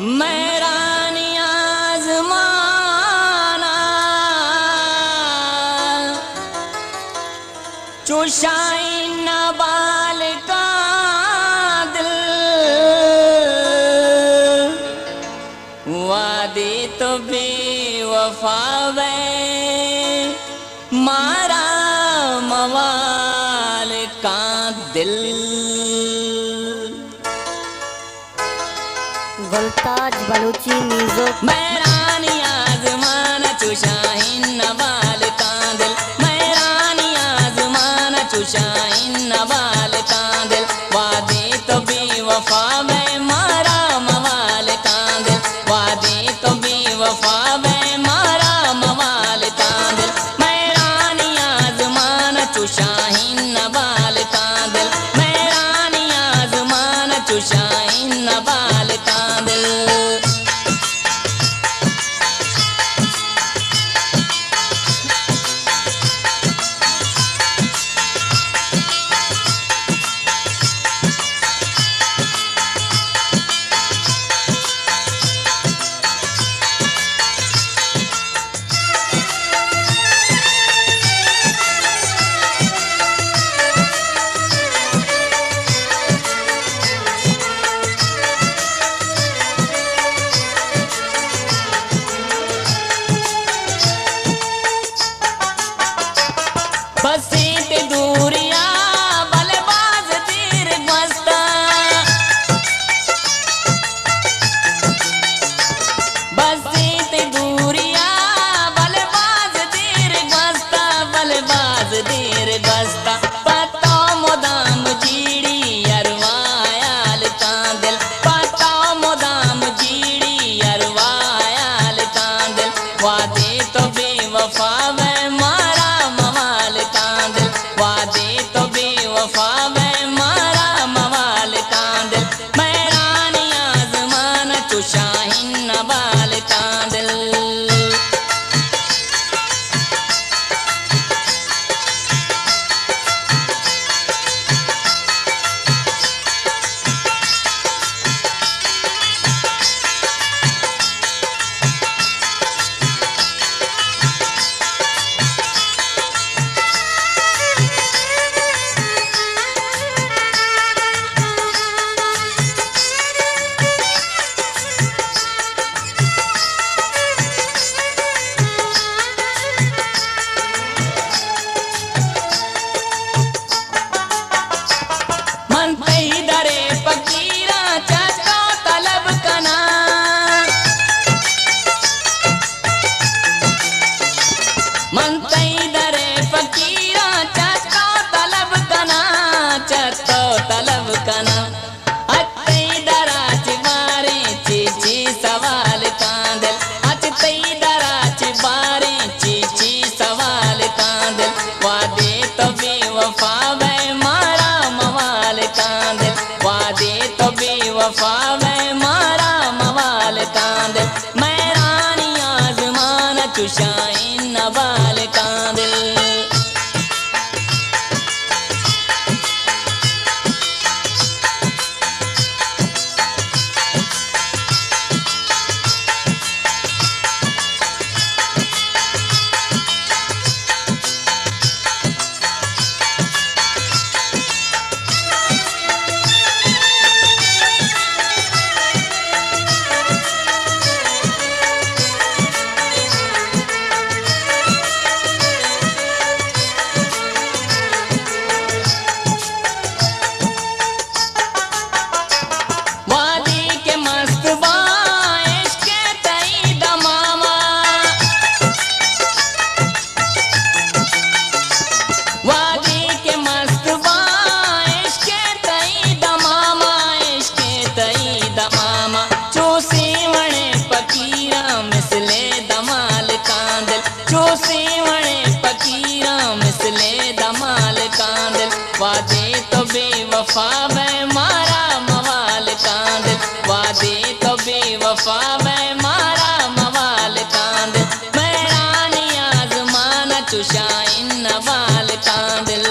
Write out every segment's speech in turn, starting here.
मेरा नियाज़माना चुशाई नबाल का दिल वादे तो बेवफा वे मारा मवाल का दिल। गुलताज बलूची म्यूजिक। मेरा नियाज़माना चुशाइन नवाल का दिल, मेरा नियाज़माना चुशाइन नवाल का दिल वादे तो बेवफा में मारा मवाल का दिल, वादे तो बेवफा में मारा मवाल का दिल। मेरा नियाज़माना चुशाइन नवाल का दिल, मेरा नियाज़माना चुशाइन नवाल का दिल। बसीत दूरिया बलबाज तीर गस्ता, बसीत दूरिया बलबाज तीर गस्ता, बलबाज तीर गस्ता पता मुदाम जीड़ी अरवायाल का दिल, पता मुदाम जीड़ी अरवायाल का दिल वादे तो बेवफा में मारा मवाल का दिल, वादे तो बेवफा में मारा मवाल का दिल। मेरा नियाज़माना चुशाइन नवाल का दिल। मन तई दरे फकीरा चको तलब कना, मन तई दरे फकीरा चको तलब कना, चको तलब कना अतई दरा चिबारे चीची सवाल का दिल, अतई दरा चिबारे चीची सवाल का दिल वादे तो बेवफा में मारा मवाल का दिल, वादे तो बेवफा में मारा मवाल का दिल। मेरा नियाज़माना चुशाइन नवाल का दिल। वादी के मस्त बाइश के तई दमामा, वादी के मस्त बाइश के तई दमामा, इश्क के तई दमामा चूसी वणे फकीरा मिसले दमाल का दिल, चूसी वणे फकीरा मिसले दमाल का दिल वादे तो बेवफा में मारा मवाल का दिल, वादे तो बेवफा में मारा मवाल का दिल। मेरा नियाज़माना चुशाइन नवाल का दिल।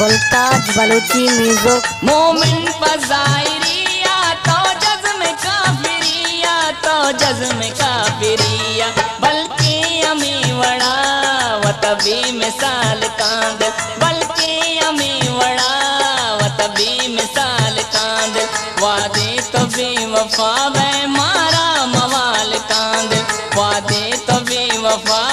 मुल्ताज बलूची म्यूजिक। मोमिन पजायरिया तो जज्म काफिरिया, तो जज्म काफिरिया, बल्कि हमें वड़ा व तभी मिसाल कांद, बल्कि हमें वड़ा व तभी मिसाल कांद, वादे तो बेवफा वे मारा मवाल कांद, वादे तो बेवफा